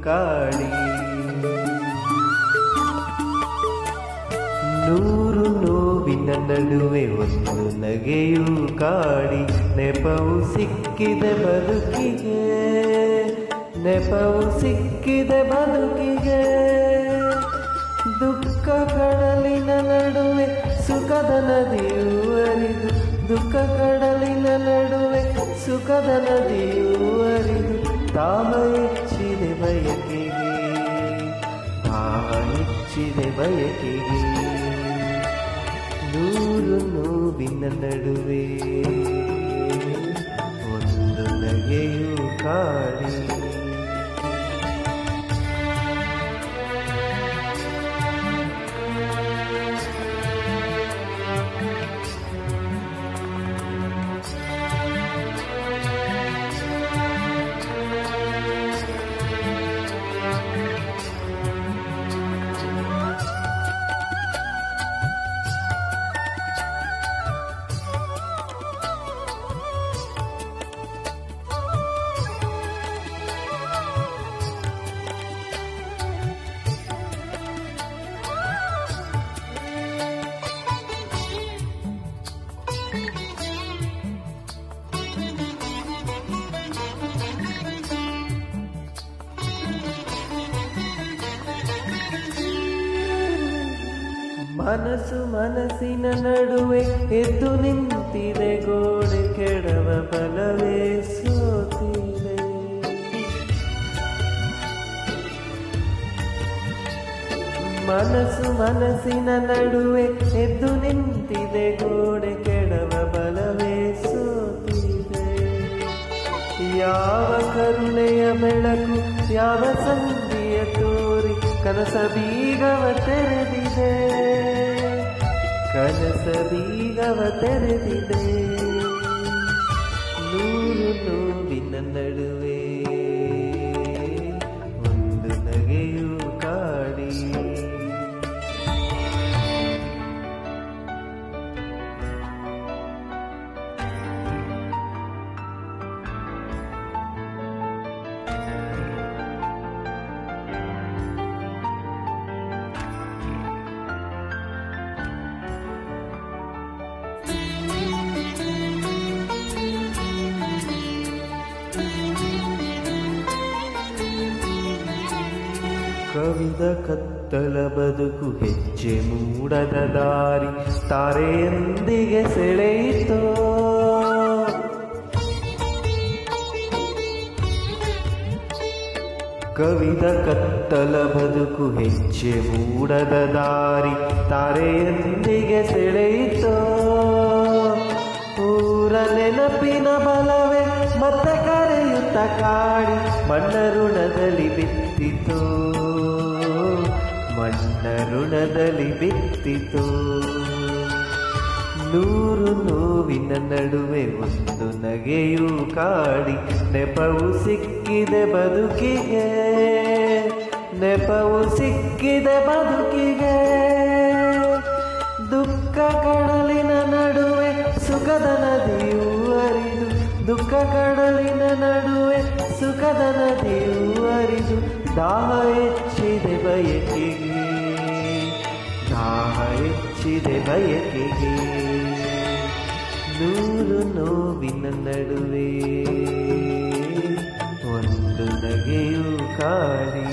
ಕಾಡಿ. ನೂರು ನೋವಿನ ನಡುವೆ ಒಂದು ನಗೆಯೂ ಕಾಡಿ. ನೆಪವು ಸಿಕ್ಕಿದೆ ಬದುಕಿಗೆ, ನೆಪವು ಸಿಕ್ಕಿದೆ ಬದುಕಿಗೆ. ದುಃಖ ಕಡಲಿನ ನಡುವೆ ಸುಖದ ನದಿಯೂ ಹರಿದು, ದುಃಖ ಕಡಲಿನ ನಡುವೆ ಸುಖದ ನದಿಯೂ ಹರಿದು. ದಾಹ ಹೆಚ್ಚಿದೆ ಬಯಕೆಗೆ, ದಾಹ ಹೆಚ್ಚಿದೆ ಬಯಕೆಗೆ. ನೂರು ನೋವಿನ ನಡುವೆ ಒಂದು ನಗೆಯೂ ಕಾಡಿ. ಮನಸ್ಸು ಮನಸ್ಸಿನ ನಡುವೆ ಎದ್ದು ನಿಂತಿದೆ ಗೋಡೆ, ಕೆಡವ ಬಲವೇ ಸೋತಿದೆ. ಮನಸ್ಸು ಮನಸ್ಸಿನ ನಡುವೆ ಎದ್ದು ನಿಂತಿದೆ ಗೋಡೆ, ಕೆಡವ ಬಲವೇ ಸೋತಿದೆ. ಯಾವ ಕರುಣೆಯ ಬೆಳಕು, ಯಾವ ಸಂಧಿಯ ತೋರಿ ಕನಸ ಬೀಗವ ತೆರೆದಿದೆ, ಕನಸ ಬೀಗವ ತೆರೆದಿದೆ. ನೂರು ನೋವಿನ ನಡುವೆ ಒಂದು ನಗೆಯೂ ಕಾಡಿ. ಕವಿದ ಕತ್ತಲ ಬದುಕು ಹೆಜ್ಜೆ ಮೂಡದ ದಾರಿ, ತಾರೆಯೊಂದಿಗೆ ಸೆಳೆಯಿತೋ. ಕವಿದ ಕತ್ತಲ ಬದುಕು ಹೆಜ್ಜೆ ಮೂಡದ ದಾರಿ, ತಾರೆಯೊಂದಿಗೆ ಸೆಳೆಯಿತೋ. ಊರ ನೆನಪಿನ ಬಲವೇ ಮತ್ತೆ ಕರೆಯುತ್ತ ಕಾಡಿ, ಮಣ್ಣ ಋಣದಲ್ಲಿ ಬಿತ್ತಿತೋ, ಮಣ್ಣ ಋಣದಲ್ಲಿ ಬಿತ್ತಿತೋ. ನೂರು ನೋವಿನ ನಡುವೆ ಒಂದು ನಗೆಯೂ ಕಾಡಿ. ನೆಪವು ಸಿಕ್ಕಿದೆ ಬದುಕಿಗೆ, ನೆಪವು ಸಿಕ್ಕಿದೆ ಬದುಕಿಗೆ. ದುಃಖ ಕಡಲಿನ ನಡುವೆ ಸುಖದ ನದಿಯೂ ಹರಿದು, ದುಃಖ ಕಡಲಿನ ನಡುವೆ ಸುಖದ ನದಿಯೂ ಹರಿದು. ದಾಹ ಹೆಚ್ಚಿದೆ ಬಯಕೆಗೆ, ದಾಹ ಹೆಚ್ಚಿದೆ ಬಯಕೆಗೆ. ನೂರು ನೋವಿನ ನಡುವೆ ಒಂದು ನಗೆಯೂ ಕಾಡಿ.